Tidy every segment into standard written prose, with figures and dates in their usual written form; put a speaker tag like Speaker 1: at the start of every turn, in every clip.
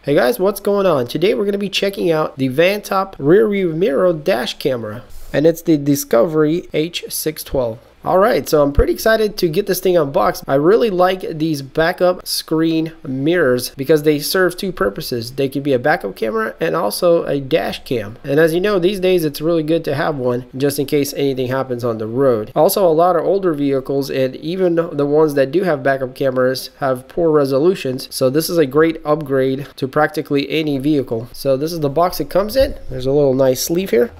Speaker 1: Hey guys, what's going on? Today we're going to be checking out the VanTop rear view mirror dash camera, and it's the Discovery H612. Alright, so I'm pretty excited to get this thing unboxed. I really like these backup screen mirrors because they serve two purposes. They can be a backup camera and also a dash cam. And as you know, these days it's really good to have one just in case anything happens on the road. Also, a lot of older vehicles and even the ones that do have backup cameras have poor resolutions. So this is a great upgrade to practically any vehicle. So this is the box it comes in. There's a little nice sleeve here.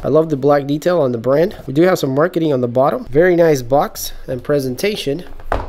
Speaker 1: I love the black detail on the brand. We do have some marketing on the bottom. Very nice box and presentation.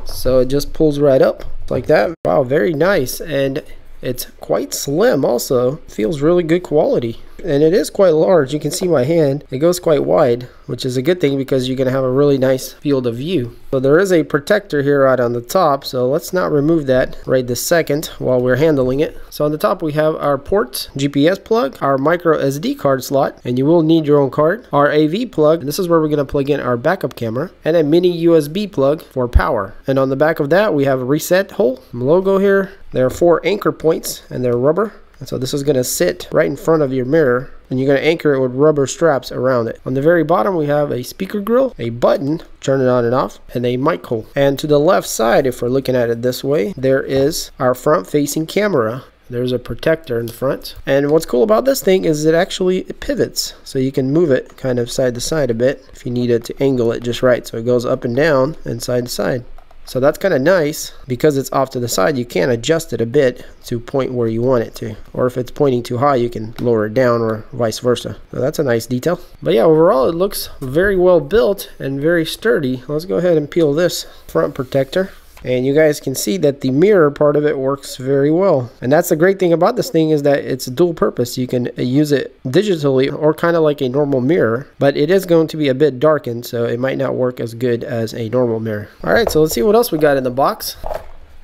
Speaker 1: So it just pulls right up like that. Wow, very nice. And it's quite slim also. Feels really good quality. And it is quite large. You can see my hand. It goes quite wide, which is a good thing because you're going to have a really nice field of view. So there is a protector here right on the top. So let's not remove that right this second while we're handling it. So on the top we have our ports, GPS plug, our micro SD card slot, and you will need your own card, our AV plug, and this is where we're going to plug in our backup camera, and a mini USB plug for power. And on the back of that we have a reset hole, logo here. There are 4 anchor points and they're rubber. And so this is going to sit right in front of your mirror, and you're going to anchor it with rubber straps around it. On the very bottom we have a speaker grill, a button, turn it on and off, and a mic hole. And to the left side, if we're looking at it this way, there is our front facing camera. There's a protector in front. And what's cool about this thing is it pivots. So you can move it kind of side to side a bit if you needed to angle it just right. So it goes up and down and side to side. So that's kind of nice. Because it's off to the side, you can adjust it a bit to point where you want it to. Or if it's pointing too high, you can lower it down or vice versa. So that's a nice detail. But yeah, overall it looks very well built and very sturdy. Let's go ahead and peel this front protector. And you guys can see that the mirror part of it works very well. And that's the great thing about this thing is that it's dual purpose. You can use it digitally or kind of like a normal mirror, but it is going to be a bit darkened, so it might not work as good as a normal mirror. Alright, so let's see what else we got in the box.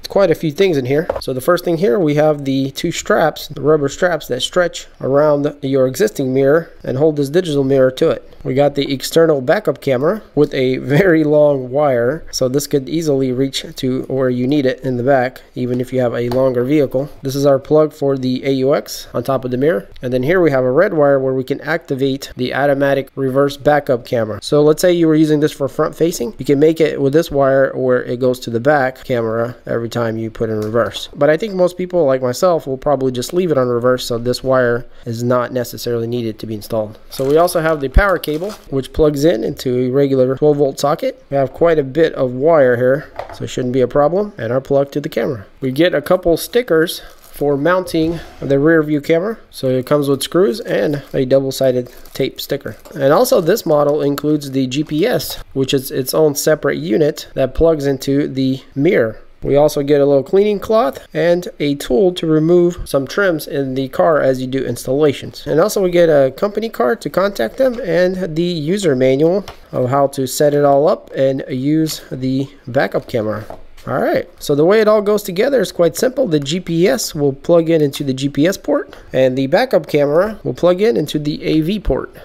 Speaker 1: It's quite a few things in here. So the first thing here, we have the 2 straps, the rubber straps that stretch around your existing mirror and hold this digital mirror to it. We got the external backup camera with a very long wire, so this could easily reach to where you need it in the back, even if you have a longer vehicle. This is our plug for the AUX on top of the mirror. And then here we have a red wire where we can activate the automatic reverse backup camera. So let's say you were using this for front facing, you can make it with this wire where it goes to the back camera every time you put in reverse. But I think most people like myself will probably just leave it on reverse, so this wire is not necessarily needed to be installed. So we also have the power cable, which plugs in into a regular 12-volt socket. We have quite a bit of wire here, so it shouldn't be a problem, and our plug to the camera. We get a couple stickers for mounting the rear view camera. So it comes with screws and a double-sided tape sticker. And also this model includes the GPS, which is its own separate unit that plugs into the mirror. We also get a little cleaning cloth and a tool to remove some trims in the car as you do installations. And also we get a company card to contact them and the user manual of how to set it all up and use the backup camera. Alright, so the way it all goes together is quite simple. The GPS will plug in into the GPS port and the backup camera will plug in into the AV port.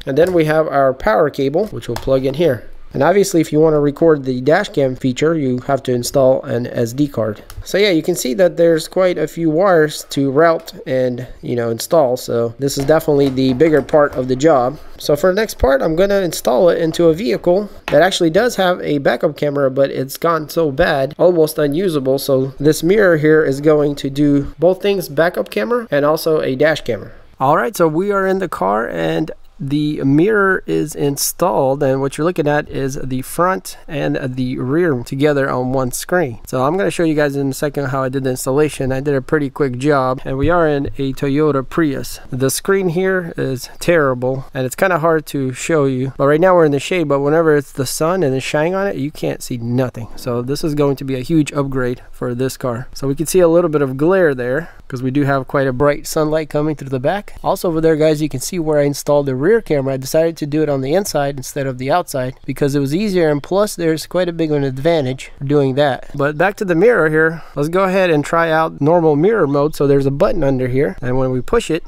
Speaker 1: And then we have our power cable, which will plug in here. And obviously if you want to record the dash cam feature, you have to install an SD card. So yeah, you can see that there's quite a few wires to route and install. So this is definitely the bigger part of the job. So for the next part, I'm going to install it into a vehicle that actually does have a backup camera, but it's gone so bad, almost unusable. So this mirror here is going to do both things, backup camera and also a dash camera. Alright, so we are in the car and the mirror is installed, and what you're looking at is the front and the rear together on one screen. So I'm going to show you guys in a second how I did the installation. I did a pretty quick job, and we are in a Toyota Prius. The screen here is terrible and it's kind of hard to show you, but right now we're in the shade, but whenever it's the sun and it's shining on it, you can't see nothing. So this is going to be a huge upgrade for this car. So we can see a little bit of glare there because we do have quite a bright sunlight coming through the back. Also over there, guys, you can see where I installed the rear camera. I decided to do it on the inside instead of the outside because it was easier, and plus there's quite a big an advantage for doing that. But back to the mirror here, let's go ahead and try out normal mirror mode. So there's a button under here, and when we push it,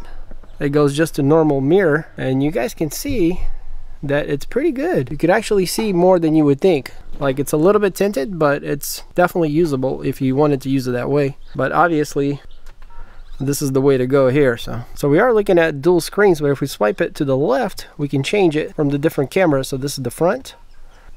Speaker 1: it goes just to normal mirror, and you guys can see that it's pretty good. You could actually see more than you would think. Like, it's a little bit tinted, but it's definitely usable if you wanted to use it that way. But obviously this is the way to go here. So we are looking at dual screens, but if we swipe it to the left, we can change it from the different cameras. So this is the front,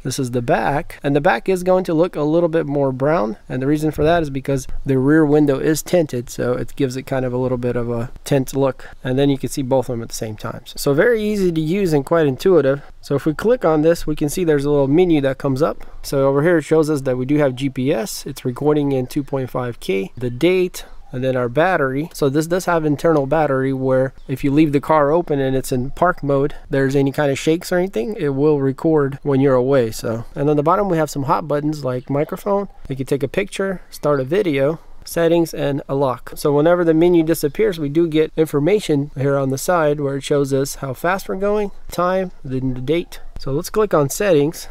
Speaker 1: this is the back, and the back is going to look a little bit more brown, and the reason for that is because the rear window is tinted, so it gives it kind of a little bit of a tint look, and then you can see both of them at the same time. So very easy to use and quite intuitive. So if we click on this, we can see there's a little menu that comes up. So over here it shows us that we do have GPS, it's recording in 2.5K, the date, and then our battery. So this does have internal battery where if you leave the car open and it's in park mode, there's any kind of shakes or anything, it will record when you're away. So, and on the bottom we have some hot buttons like microphone. You can take a picture, start a video, settings, and a lock. So whenever the menu disappears, we do get information here on the side where it shows us how fast we're going, time, then the date. So let's click on settings.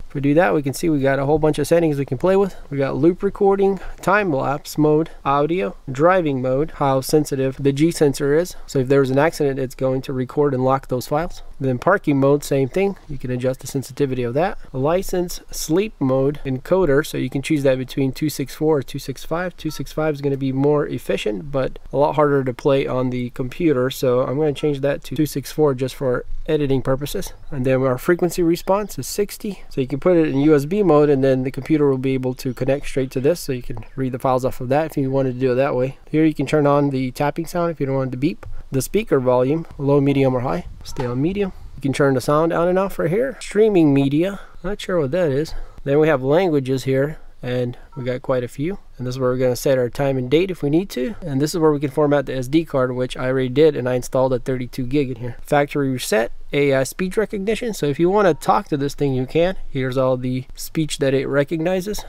Speaker 1: If we do that, we can see we got a whole bunch of settings we can play with. We got loop recording, time-lapse mode, audio, driving mode, how sensitive the G sensor is. So if there's an accident, it's going to record and lock those files. Then parking mode, same thing. You can adjust the sensitivity of that. License, sleep mode, encoder. So you can choose that between 264 or 265. 265 is going to be more efficient, but a lot harder to play on the computer. So I'm going to change that to 264 just for editing purposes. And then our frequency response is 60. So you can put it in USB mode, and then the computer will be able to connect straight to this, so you can read the files off of that if you wanted to do it that way. Here you can turn on the tapping sound if you don't want it to beep. The speaker volume, low, medium, or high. Stay on medium. You can turn the sound on and off right here. Streaming media, not sure what that is. Then we have languages here, and we got quite a few. And this is where we're going to set our time and date if we need to. And this is where we can format the SD card, which I already did, and I installed a 32 gig in here. Factory reset, AI speech recognition. So if you want to talk to this thing, you can. Here's all the speech that it recognizes.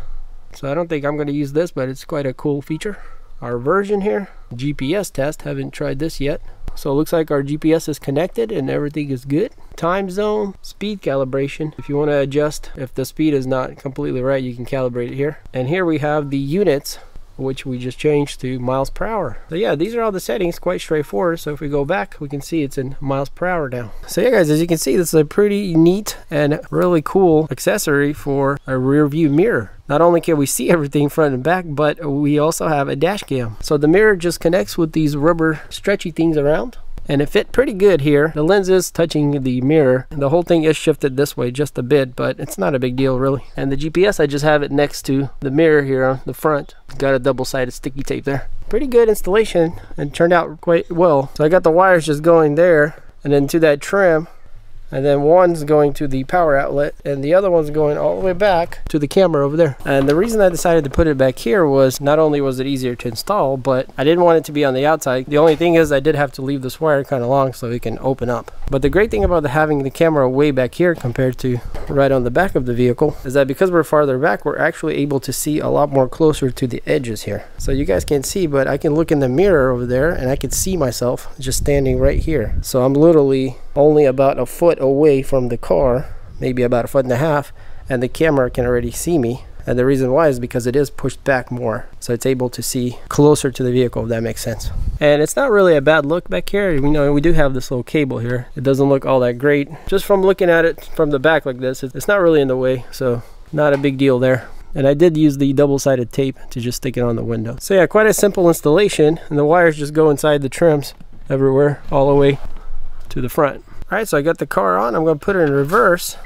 Speaker 1: So I don't think I'm going to use this, but it's quite a cool feature. Our version here, GPS test, haven't tried this yet. So it looks like our GPS is connected and everything is good. Time zone, speed calibration. If you want to adjust, if the speed is not completely right, you can calibrate it here. And here we have the units, which we just changed to miles per hour. So yeah, these are all the settings, quite straightforward. So if we go back, we can see it's in miles per hour now. So yeah guys, as you can see, this is a pretty neat and really cool accessory for a rear view mirror. Not only can we see everything front and back, but we also have a dash cam. So the mirror just connects with these rubber stretchy things around, and it fit pretty good here. The lens is touching the mirror. The whole thing is shifted this way just a bit, but it's not a big deal really. And the GPS, I just have it next to the mirror here on the front. Got a double-sided sticky tape there. Pretty good installation and turned out quite well. So I got the wires just going there and then to that trim. And then one's going to the power outlet and the other one's going all the way back to the camera over there. And the reason I decided to put it back here was not only was it easier to install, but I didn't want it to be on the outside. The only thing is I did have to leave this wire kind of long so it can open up. But the great thing about having the camera way back here compared to right on the back of the vehicle is that because we're farther back, we're actually able to see a lot more closer to the edges here. So you guys can't see, but I can look in the mirror over there and I can see myself just standing right here. So I'm literally only about a foot away from the car, maybe about 1.5 feet, and the camera can already see me. And the reason why is because it is pushed back more, so it's able to see closer to the vehicle, if that makes sense. And it's not really a bad look back here. You know, we do have this little cable here. It doesn't look all that great. Just from looking at it from the back like this, it's not really in the way, so not a big deal there. And I did use the double-sided tape to just stick it on the window. So yeah, quite a simple installation, and the wires just go inside the trims everywhere, all the way to the front. All right, so I got the car on. I'm going to put it in reverse,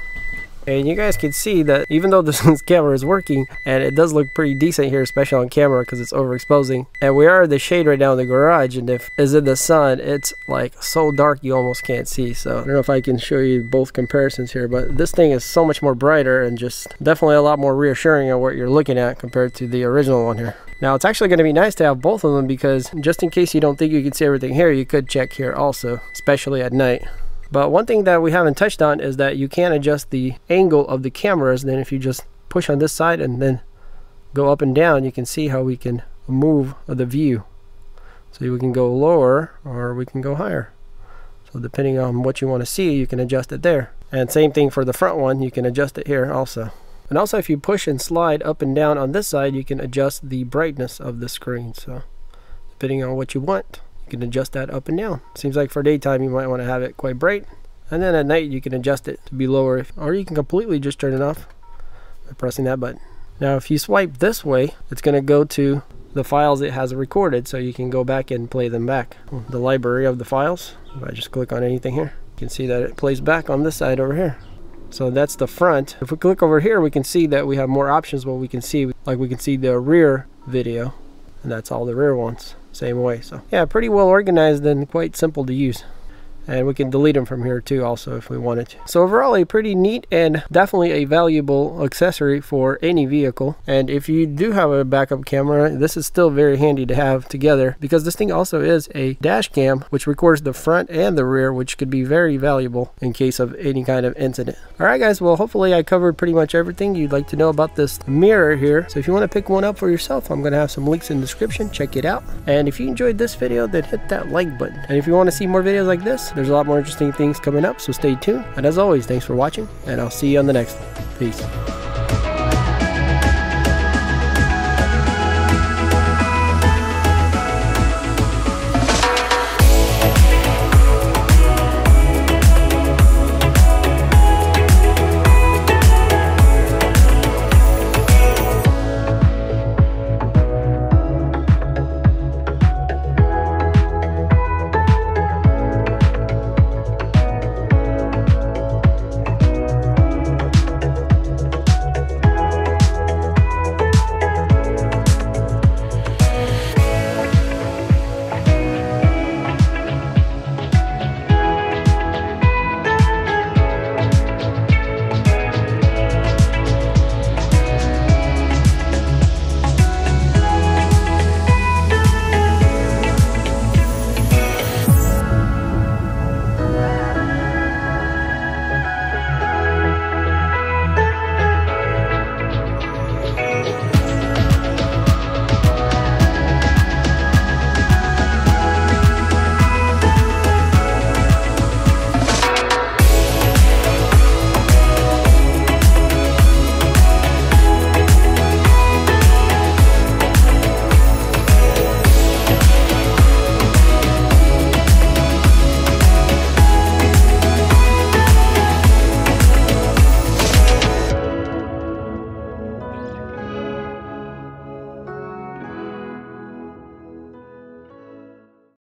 Speaker 1: and you guys can see that even though this camera is working, and it does look pretty decent here, especially on camera because it's overexposing, and we are in the shade right now in the garage, and if it's in the sun, it's like so dark you almost can't see. So I don't know if I can show you both comparisons here, but this thing is so much more brighter and just definitely a lot more reassuring on what you're looking at compared to the original one here. Now it's actually going to be nice to have both of them because just in case you don't think you can see everything here, you could check here also, especially at night. But one thing that we haven't touched on is that you can adjust the angle of the cameras. Then if you just push on this side and then go up and down, you can see how we can move the view. So we can go lower or we can go higher. So depending on what you want to see, you can adjust it there. And same thing for the front one, you can adjust it here also. And also if you push and slide up and down on this side, you can adjust the brightness of the screen. So depending on what you want, you can adjust that up and down. Seems like for daytime you might want to have it quite bright, and then at night you can adjust it to be lower, or you can completely just turn it off by pressing that button. Now if you swipe this way, it's going to go to the files it has recorded, so you can go back and play them back. The library of the files, if I just click on anything here, you can see that it plays back on this side over here. So that's the front. If we click over here, we can see that we have more options. What we can see, like we can see the rear video, and that's all the rear ones, same way. So yeah, pretty well organized and quite simple to use. And we can delete them from here too also if we wanted to. So overall, a pretty neat and definitely a valuable accessory for any vehicle. And if you do have a backup camera, this is still very handy to have together, because this thing also is a dash cam which records the front and the rear, which could be very valuable in case of any kind of incident. Alright guys, well hopefully I covered pretty much everything you'd like to know about this mirror here. So if you want to pick one up for yourself, I'm going to have some links in the description. Check it out. And if you enjoyed this video, then hit that like button. And if you want to see more videos like this, there's a lot more interesting things coming up, so stay tuned. And as always, thanks for watching, and I'll see you on the next one. Peace.